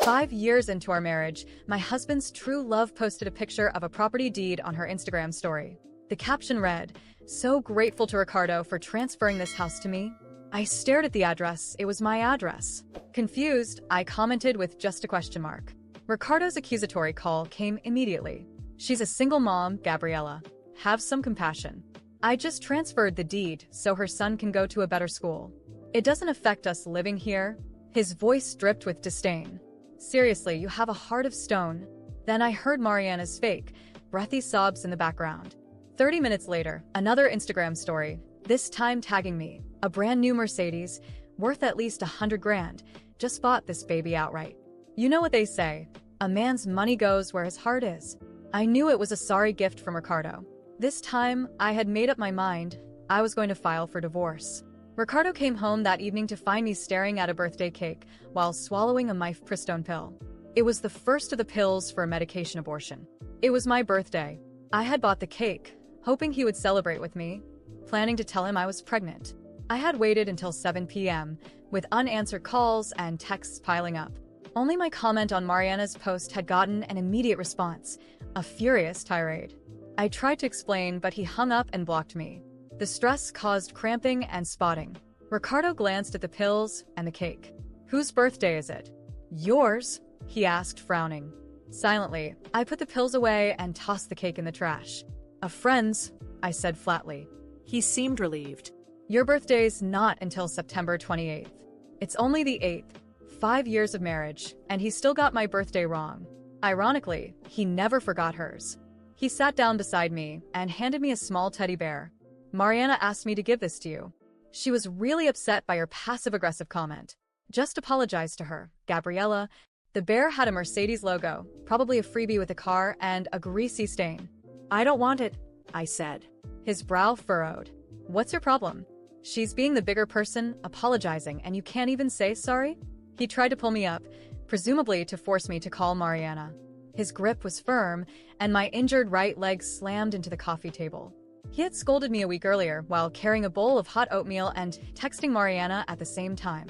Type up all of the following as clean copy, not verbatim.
5 years into our marriage, my husband's true love posted a picture of a property deed on her Instagram story. The caption read, "So grateful to Ricardo for transferring this house to me." I stared at the address. It was my address. Confused, I commented with just a question mark. Ricardo's accusatory call came immediately. "She's a single mom, Gabriella. Have some compassion. I just transferred the deed so her son can go to a better school. It doesn't affect us living here." His voice dripped with disdain. "Seriously, you have a heart of stone." Then I heard Mariana's fake, breathy sobs in the background. 30 minutes later, another Instagram story, this time tagging me. "A brand new Mercedes, worth at least 100 grand. Just bought this baby outright." You know what they say, a man's money goes where his heart is. I knew it was a sorry gift from Ricardo. This time, I had made up my mind. I was going to file for divorce. Ricardo came home that evening to find me staring at a birthday cake while swallowing a mifepristone pill. It was the first of the pills for a medication abortion. It was my birthday. I had bought the cake, hoping he would celebrate with me, planning to tell him I was pregnant. I had waited until 7 p.m., with unanswered calls and texts piling up. Only my comment on Mariana's post had gotten an immediate response, a furious tirade. I tried to explain, but he hung up and blocked me. The stress caused cramping and spotting. Ricardo glanced at the pills and the cake. "Whose birthday is it?" "Yours," he asked, frowning. Silently, I put the pills away and tossed the cake in the trash. "A friend's," I said flatly. He seemed relieved. "Your birthday's not until September 28th. It's only the 8th. 5 years of marriage, and he still got my birthday wrong." Ironically, he never forgot hers. He sat down beside me and handed me a small teddy bear. "Mariana asked me to give this to you. She was really upset by your passive-aggressive comment. Just apologize to her, Gabriella." The bear had a Mercedes logo, probably a freebie with a car, and a greasy stain. "I don't want it," I said. His brow furrowed. "What's your problem? She's being the bigger person, apologizing, and you can't even say sorry?" He tried to pull me up, presumably to force me to call Mariana. His grip was firm, and my injured right leg slammed into the coffee table. He had scolded me a week earlier while carrying a bowl of hot oatmeal and texting Mariana at the same time.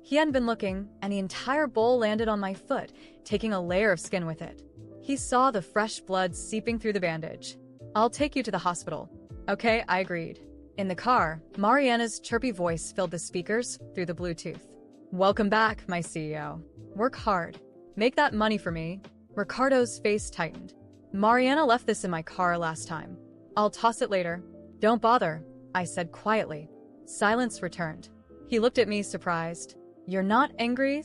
He hadn't been looking, and the entire bowl landed on my foot, taking a layer of skin with it. He saw the fresh blood seeping through the bandage. "I'll take you to the hospital." "Okay," I agreed. In the car, Mariana's chirpy voice filled the speakers through the Bluetooth. "Welcome back, my CEO. Work hard. Make that money for me." Ricardo's face tightened. "Mariana left this in my car last time. I'll toss it later." "Don't bother," I said quietly. Silence returned. He looked at me surprised. "You're not angry?"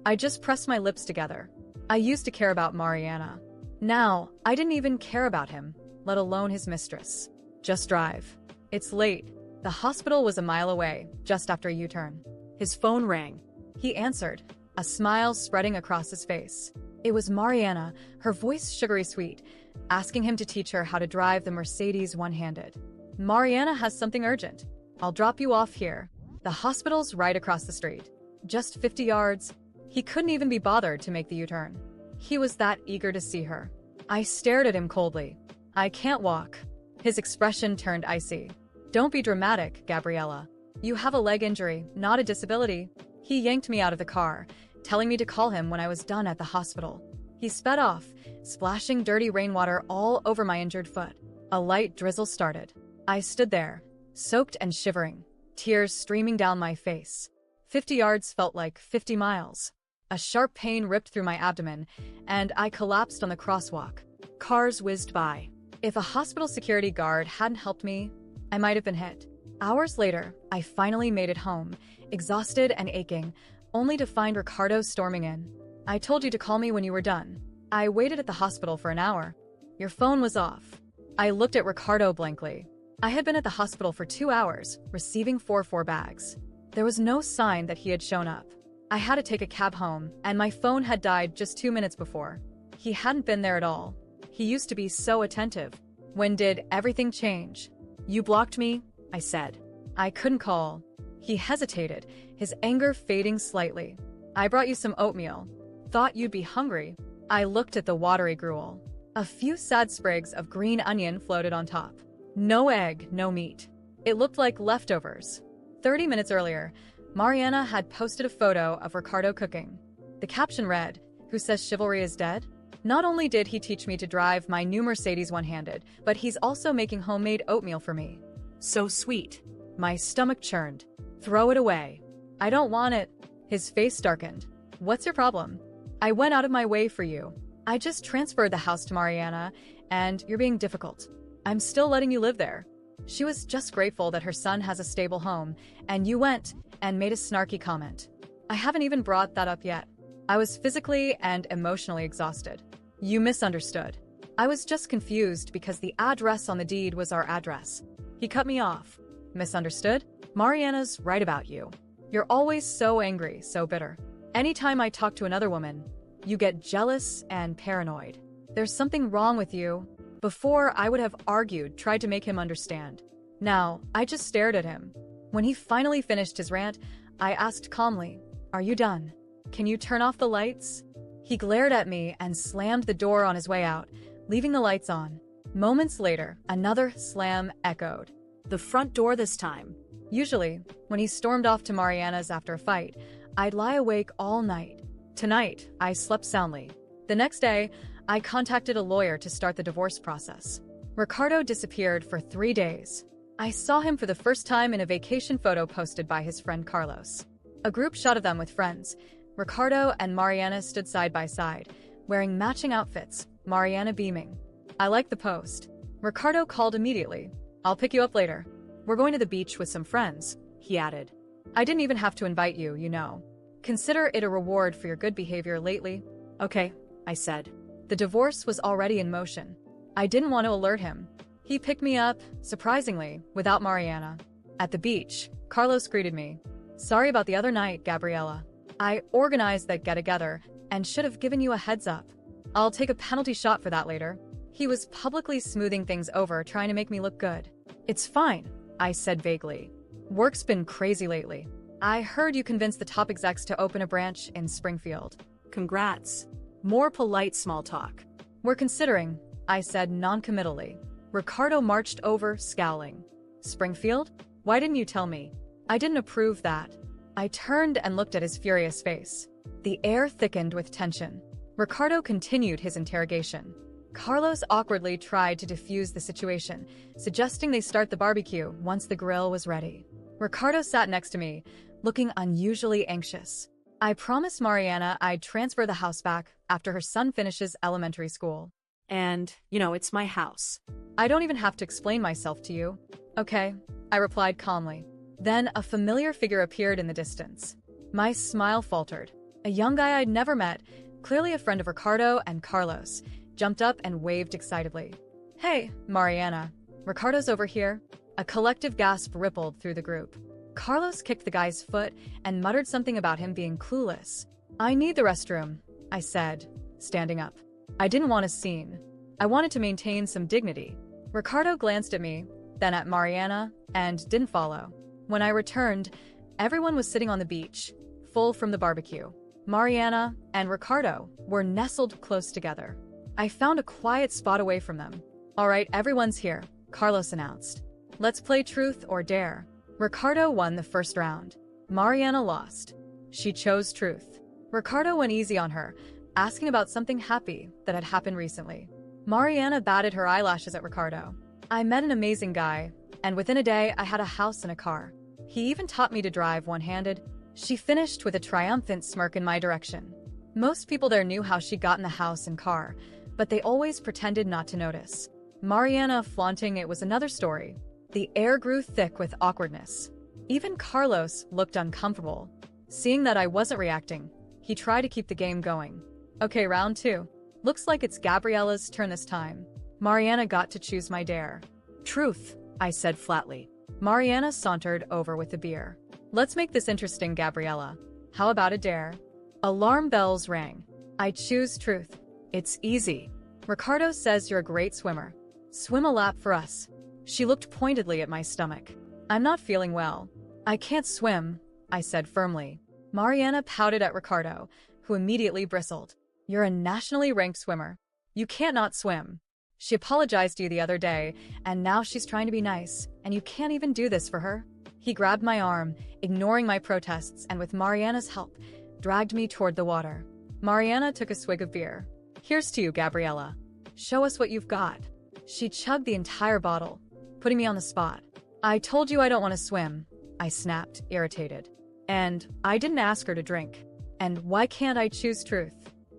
I just pressed my lips together. I used to care about Mariana. Now, I didn't even care about him, let alone his mistress. "Just drive. It's late." The hospital was a mile away, just after a U-turn. His phone rang. He answered, a smile spreading across his face. It was Mariana, her voice sugary sweet, asking him to teach her how to drive the Mercedes one-handed. "Mariana has something urgent. I'll drop you off here." The hospital's right across the street. Just 50 yards. He couldn't even be bothered to make the U-turn. He was that eager to see her. I stared at him coldly. "I can't walk." His expression turned icy. "Don't be dramatic, Gabriella. You have a leg injury, not a disability." He yanked me out of the car, telling me to call him when I was done at the hospital. He sped off, splashing dirty rainwater all over my injured foot. A light drizzle started. I stood there, soaked and shivering, tears streaming down my face. 50 yards felt like 50 miles. A sharp pain ripped through my abdomen, and I collapsed on the crosswalk. Cars whizzed by. If a hospital security guard hadn't helped me, I might have been hit. Hours later, I finally made it home, exhausted and aching, only to find Ricardo storming in. "I told you to call me when you were done." I waited at the hospital for an hour. "Your phone was off." I looked at Ricardo blankly. I had been at the hospital for 2 hours, receiving 4 bags. There was no sign that he had shown up. I had to take a cab home, and my phone had died just 2 minutes before. He hadn't been there at all. He used to be so attentive. "When did everything change?" "You blocked me," I said. "I couldn't call." He hesitated, his anger fading slightly. "I brought you some oatmeal. Thought you'd be hungry." I looked at the watery gruel. A few sad sprigs of green onion floated on top. No egg, no meat. It looked like leftovers. 30 minutes earlier, Mariana had posted a photo of Ricardo cooking. The caption read, who says chivalry is dead? Not only did he teach me to drive my new Mercedes one-handed, but he's also making homemade oatmeal for me. So sweet. My stomach churned. Throw it away. I don't want it. His face darkened. What's your problem? I went out of my way for you. I just transferred the house to Mariana, and you're being difficult. I'm still letting you live there. She was just grateful that her son has a stable home, and you went and made a snarky comment. I haven't even brought that up yet. I was physically and emotionally exhausted. You misunderstood. I was just confused because the address on the deed was our address. He cut me off. Misunderstood? Mariana's right about you. You're always so angry, so bitter. Anytime I talk to another woman, you get jealous and paranoid. There's something wrong with you. Before, I would have argued, tried to make him understand. Now, I just stared at him. When he finally finished his rant, I asked calmly, "Are you done? Can you turn off the lights?" He glared at me and slammed the door on his way out, leaving the lights on. Moments later, another slam echoed. The front door this time. Usually, when he stormed off to Mariana's after a fight, I'd lie awake all night. Tonight, I slept soundly. The next day, I contacted a lawyer to start the divorce process. Ricardo disappeared for 3 days. I saw him for the first time in a vacation photo posted by his friend Carlos. A group shot of them with friends. Ricardo and Mariana stood side by side, wearing matching outfits, Mariana beaming. I liked the post. Ricardo called immediately. "I'll pick you up later. We're going to the beach with some friends," he added. "I didn't even have to invite you, you know. Consider it a reward for your good behavior lately." Okay, I said. The divorce was already in motion. I didn't want to alert him. He picked me up, surprisingly, without Mariana. At the beach, Carlos greeted me. "Sorry about the other night, Gabriella. I organized that get-together and should have given you a heads up. I'll take a penalty shot for that later." He was publicly smoothing things over, trying to make me look good. "It's fine," I said vaguely. "Work's been crazy lately. I heard you convinced the top execs to open a branch in Springfield." Congrats. More polite small talk. "We're considering," I said non-committally. Ricardo marched over, scowling. "Springfield? Why didn't you tell me?" I didn't approve that. I turned and looked at his furious face. The air thickened with tension. Ricardo continued his interrogation. Carlos awkwardly tried to defuse the situation, suggesting they start the barbecue once the grill was ready. Ricardo sat next to me, looking unusually anxious. I promised Mariana I'd transfer the house back after her son finishes elementary school. And, it's my house. I don't even have to explain myself to you. Okay, I replied calmly. Then a familiar figure appeared in the distance. My smile faltered. A young guy I'd never met, clearly a friend of Ricardo and Carlos, jumped up and waved excitedly. "Hey, Mariana. Ricardo's over here." A collective gasp rippled through the group. Carlos kicked the guy's foot and muttered something about him being clueless. "I need the restroom," I said, standing up. I didn't want a scene. I wanted to maintain some dignity. Ricardo glanced at me, then at Mariana, and didn't follow. When I returned, everyone was sitting on the beach, full from the barbecue. Mariana and Ricardo were nestled close together. I found a quiet spot away from them. "All right, everyone's here," Carlos announced. "Let's play truth or dare." Ricardo won the first round. Mariana lost. She chose truth. Ricardo went easy on her, asking about something happy that had happened recently. Mariana batted her eyelashes at Ricardo. I met an amazing guy, and within a day I had a house and a car. He even taught me to drive one-handed. She finished with a triumphant smirk in my direction. Most people there knew how she got in the house and car, but they always pretended not to notice. Mariana flaunting it was another story. The air grew thick with awkwardness. Even Carlos looked uncomfortable. Seeing that I wasn't reacting, he tried to keep the game going. Okay, round 2. Looks like it's Gabriella's turn this time. Mariana got to choose my dare. Truth, I said flatly. Mariana sauntered over with the beer. Let's make this interesting, Gabriella. How about a dare? Alarm bells rang. I choose truth. It's easy. Ricardo says you're a great swimmer. Swim a lap for us. She looked pointedly at my stomach. I'm not feeling well. I can't swim, I said firmly. Mariana pouted at Ricardo, who immediately bristled. You're a nationally ranked swimmer. You can't not swim. She apologized to you the other day, and now she's trying to be nice, and you can't even do this for her. He grabbed my arm, ignoring my protests, and with Mariana's help, dragged me toward the water. Mariana took a swig of beer. Here's to you, Gabriella. Show us what you've got. She chugged the entire bottle, putting me on the spot. I told you I don't want to swim, I snapped, irritated. And I didn't ask her to drink. And why can't I choose truth?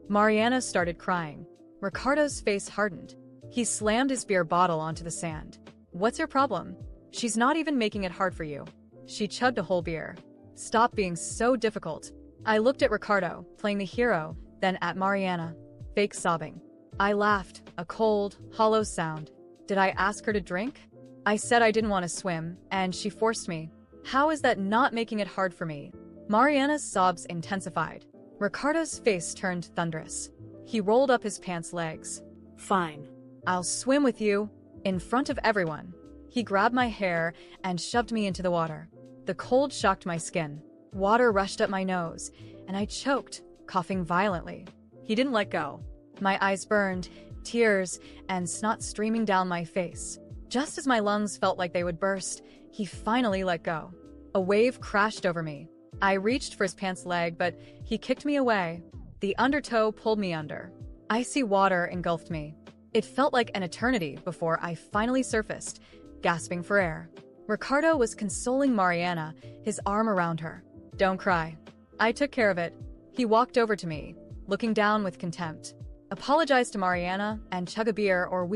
Mariana started crying. Ricardo's face hardened. He slammed his beer bottle onto the sand. What's your problem? She's not even making it hard for you. She chugged a whole beer. Stop being so difficult. I looked at Ricardo, playing the hero, then at Mariana, fake sobbing. I laughed, a cold, hollow sound. Did I ask her to drink? I said I didn't want to swim, and she forced me. How is that not making it hard for me? Mariana's sobs intensified. Ricardo's face turned thunderous. He rolled up his pants legs. Fine. I'll swim with you, in front of everyone. He grabbed my hair and shoved me into the water. The cold shocked my skin. Water rushed up my nose, and I choked, coughing violently. He didn't let go. My eyes burned, tears and snot streaming down my face. Just as my lungs felt like they would burst, he finally let go. A wave crashed over me. I reached for his pants leg, but he kicked me away. The undertow pulled me under. Icy water engulfed me. It felt like an eternity before I finally surfaced, gasping for air. Ricardo was consoling Mariana, his arm around her. Don't cry. I took care of it. He walked over to me, looking down with contempt. Apologize to Mariana and chug a beer or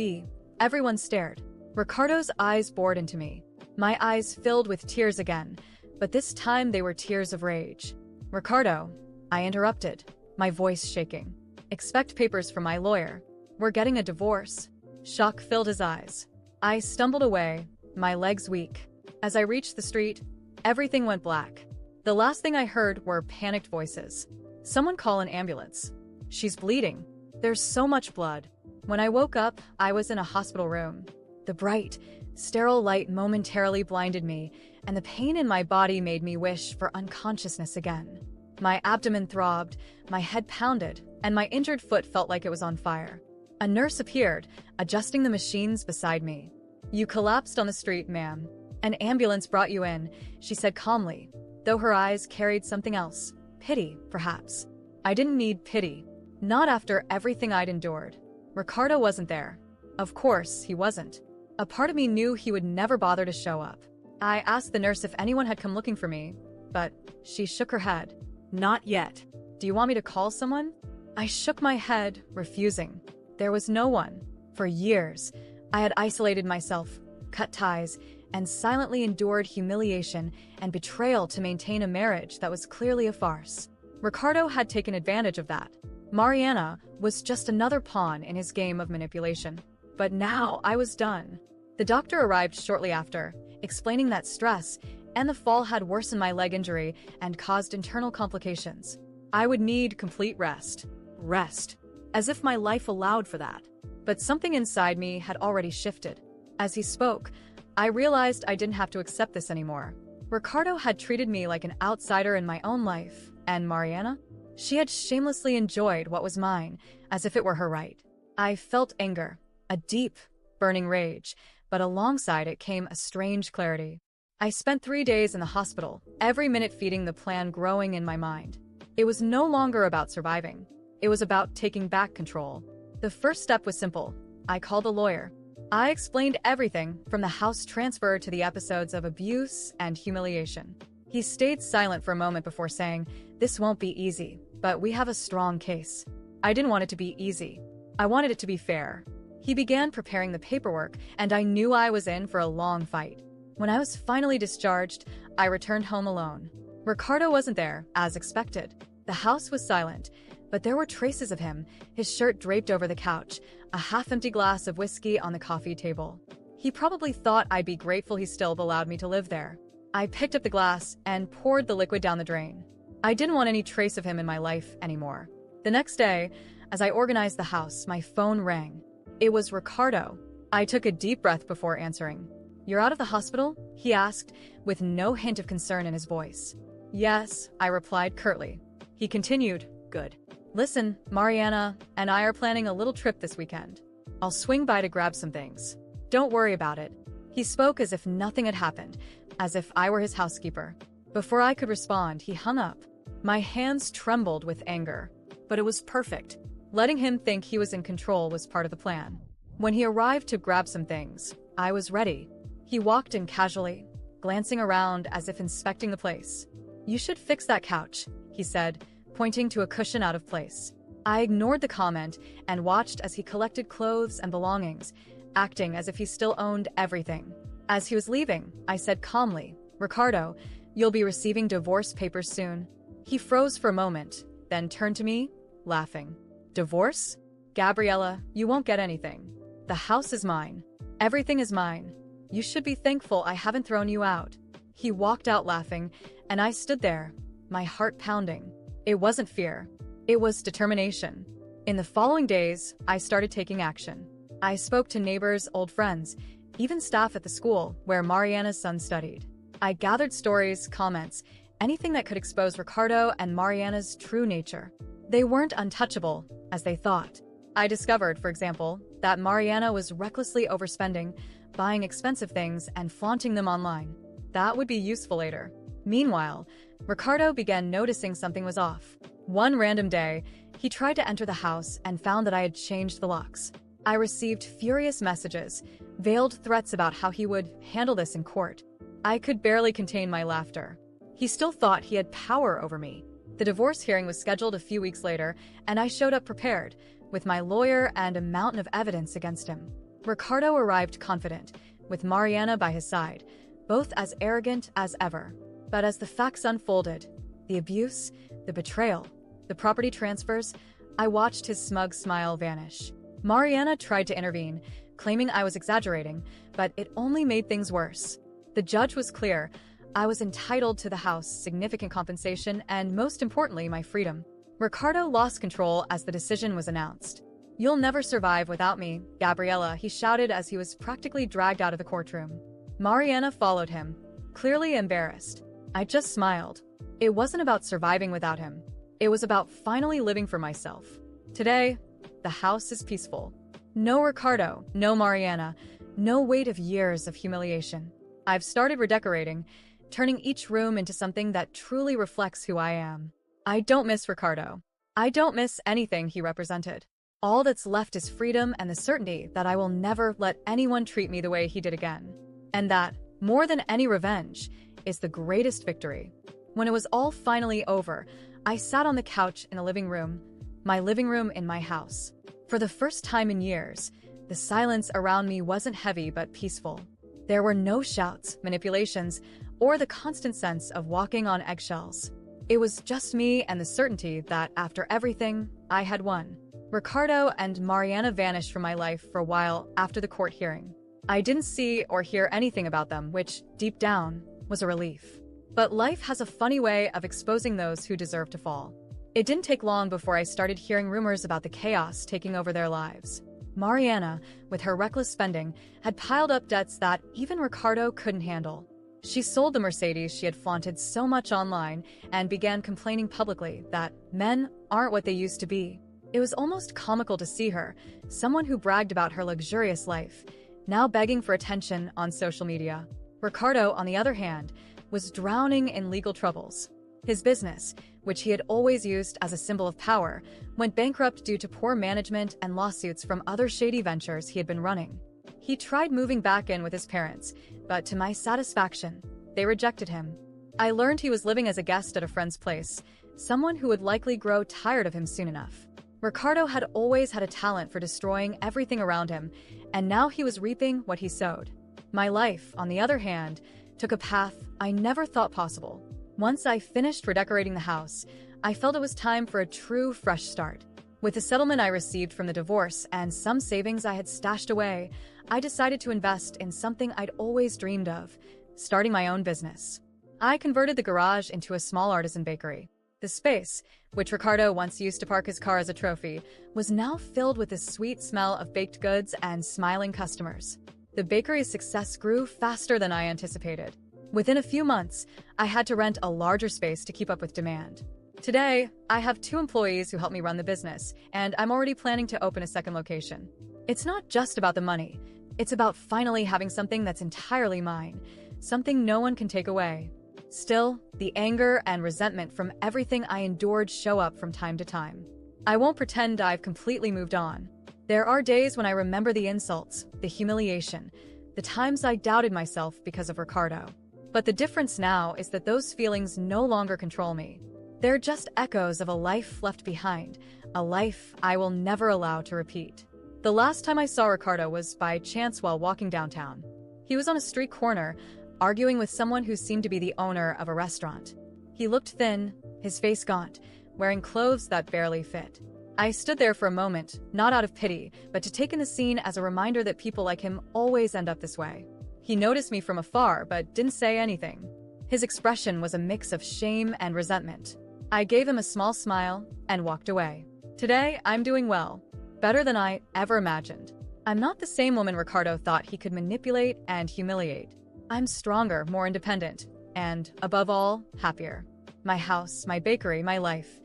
everyone stared. Ricardo's eyes bored into me. My eyes filled with tears again, but this time they were tears of rage. Ricardo, I interrupted, my voice shaking. Expect papers from my lawyer. We're getting a divorce. Shock filled his eyes. I stumbled away, my legs weak. As I reached the street, everything went black. The last thing I heard were panicked voices. Someone call an ambulance. She's bleeding. There's so much blood. When I woke up, I was in a hospital room. The bright, sterile light momentarily blinded me, and the pain in my body made me wish for unconsciousness again. My abdomen throbbed, my head pounded, and my injured foot felt like it was on fire. A nurse appeared, adjusting the machines beside me. You collapsed on the street, ma'am. An ambulance brought you in, she said calmly, though her eyes carried something else. Pity, perhaps. I didn't need pity. Not after everything I'd endured. Ricardo wasn't there. Of course, he wasn't. A part of me knew he would never bother to show up. I asked the nurse if anyone had come looking for me, but she shook her head. Not yet. Do you want me to call someone? I shook my head, refusing. There was no one. For years, I had isolated myself, cut ties, and silently endured humiliation and betrayal to maintain a marriage that was clearly a farce. Ricardo had taken advantage of that. Mariana was just another pawn in his game of manipulation. But now I was done. The doctor arrived shortly after, explaining that stress and the fall had worsened my leg injury and caused internal complications. I would need complete rest. Rest. As if my life allowed for that. But something inside me had already shifted. As he spoke, I realized I didn't have to accept this anymore. Ricardo had treated me like an outsider in my own life, and Mariana? She had shamelessly enjoyed what was mine, as if it were her right. I felt anger, a deep, burning rage, but alongside it came a strange clarity. I spent 3 days in the hospital, every minute feeding the plan growing in my mind. It was no longer about surviving. It was about taking back control. The first step was simple. I called a lawyer. I explained everything from the house transfer to the episodes of abuse and humiliation. He stayed silent for a moment before saying, "This won't be easy, but we have a strong case." I didn't want it to be easy. I wanted it to be fair. He began preparing the paperwork, and I knew I was in for a long fight. When I was finally discharged, I returned home alone. Ricardo wasn't there, as expected. The house was silent, but there were traces of him, his shirt draped over the couch, a half-empty glass of whiskey on the coffee table. He probably thought I'd be grateful he still allowed me to live there. I picked up the glass and poured the liquid down the drain. I didn't want any trace of him in my life anymore. The next day, as I organized the house, my phone rang. It was Ricardo. I took a deep breath before answering. "You're out of the hospital?" he asked, with no hint of concern in his voice. "Yes," I replied curtly. He continued, "Good. Listen, Mariana and I are planning a little trip this weekend. I'll swing by to grab some things. Don't worry about it." He spoke as if nothing had happened, as if I were his housekeeper. Before I could respond, he hung up. My hands trembled with anger. but it was perfect. Letting him think he was in control was part of the plan. When he arrived to grab some things, I was ready. He walked in casually, glancing around as if inspecting the place. "You should fix that couch," he said, pointing to a cushion out of place. I ignored the comment and watched as he collected clothes and belongings, acting as if he still owned everything. As he was leaving, I said calmly, "Ricardo, you'll be receiving divorce papers soon." He froze for a moment, then turned to me, laughing. "Divorce? Gabriella, you won't get anything. The house is mine. Everything is mine. You should be thankful I haven't thrown you out." He walked out laughing, and I stood there, my heart pounding. It wasn't fear. It was determination. In the following days, I started taking action. I spoke to neighbors, old friends, even staff at the school where Mariana's son studied. I gathered stories, comments, anything that could expose Ricardo and Mariana's true nature. They weren't untouchable, as they thought. I discovered, for example, that Mariana was recklessly overspending, buying expensive things and flaunting them online. That would be useful later. Meanwhile, Ricardo began noticing something was off. One random day, he tried to enter the house and found that I had changed the locks. I received furious messages, veiled threats about how he would handle this in court. I could barely contain my laughter. He still thought he had power over me. The divorce hearing was scheduled a few weeks later, and I showed up prepared, with my lawyer and a mountain of evidence against him. Ricardo arrived confident, with Mariana by his side, both as arrogant as ever. But as the facts unfolded, the abuse, the betrayal, the property transfers, I watched his smug smile vanish. Mariana tried to intervene, claiming I was exaggerating, but it only made things worse. The judge was clear. I was entitled to the house, significant compensation, and most importantly, my freedom. Ricardo lost control as the decision was announced. "You'll never survive without me, Gabriella," he shouted as he was practically dragged out of the courtroom. Mariana followed him, clearly embarrassed. I just smiled. It wasn't about surviving without him. It was about finally living for myself. Today, the house is peaceful. No Ricardo, no Mariana, no weight of years of humiliation. I've started redecorating, turning each room into something that truly reflects who I am. I don't miss Ricardo. I don't miss anything he represented. All that's left is freedom and the certainty that I will never let anyone treat me the way he did again. And that, more than any revenge, is the greatest victory. When it was all finally over, I sat on the couch in the living room, my living room in my house. For the first time in years, the silence around me wasn't heavy but peaceful. There were no shouts, manipulations, or the constant sense of walking on eggshells. It was just me and the certainty that, after everything, I had won. Ricardo and Mariana vanished from my life for a while after the court hearing. I didn't see or hear anything about them, which, deep down, was a relief. But life has a funny way of exposing those who deserve to fall. It didn't take long before I started hearing rumors about the chaos taking over their lives. Mariana, with her reckless spending, had piled up debts that even Ricardo couldn't handle. She sold the Mercedes she had flaunted so much online and began complaining publicly that men aren't what they used to be. It was almost comical to see her, someone who bragged about her luxurious life, now begging for attention on social media. Ricardo, on the other hand, was drowning in legal troubles. His business, which he had always used as a symbol of power, went bankrupt due to poor management and lawsuits from other shady ventures he had been running. He tried moving back in with his parents, but to my satisfaction, they rejected him. I learned he was living as a guest at a friend's place, someone who would likely grow tired of him soon enough. Ricardo had always had a talent for destroying everything around him, and now he was reaping what he sowed. My life, on the other hand, took a path I never thought possible. Once I finished redecorating the house, I felt it was time for a true fresh start. With the settlement I received from the divorce and some savings I had stashed away, I decided to invest in something I'd always dreamed of, starting my own business. I converted the garage into a small artisan bakery. The space, which Ricardo once used to park his car as a trophy, was now filled with the sweet smell of baked goods and smiling customers. The bakery's success grew faster than I anticipated. Within a few months, I had to rent a larger space to keep up with demand. Today, I have 2 employees who help me run the business, and I'm already planning to open a second location. It's not just about the money. It's about finally having something that's entirely mine, something no one can take away. Still, the anger and resentment from everything I endured show up from time to time. I won't pretend I've completely moved on. There are days when I remember the insults, the humiliation, the times I doubted myself because of Ricardo. But the difference now is that those feelings no longer control me. They're just echoes of a life left behind, a life I will never allow to repeat. The last time I saw Ricardo was by chance while walking downtown. He was on a street corner, arguing with someone who seemed to be the owner of a restaurant. He looked thin, his face gaunt, wearing clothes that barely fit. I stood there for a moment, not out of pity, but to take in the scene as a reminder that people like him always end up this way. He noticed me from afar, but didn't say anything. His expression was a mix of shame and resentment. I gave him a small smile and walked away. Today, I'm doing well, better than I ever imagined. I'm not the same woman Ricardo thought he could manipulate and humiliate. I'm stronger, more independent, and, above all, happier. My house, my bakery, my life.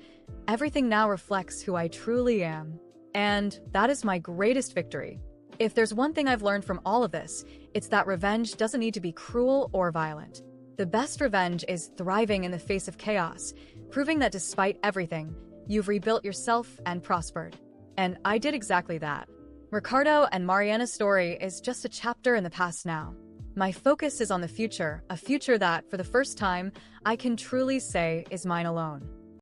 Everything now reflects who I truly am. And that is my greatest victory. If there's one thing I've learned from all of this, it's that revenge doesn't need to be cruel or violent. The best revenge is thriving in the face of chaos, proving that despite everything, you've rebuilt yourself and prospered. And I did exactly that. Ricardo and Mariana's story is just a chapter in the past now. My focus is on the future, a future that, for the first time, I can truly say is mine alone.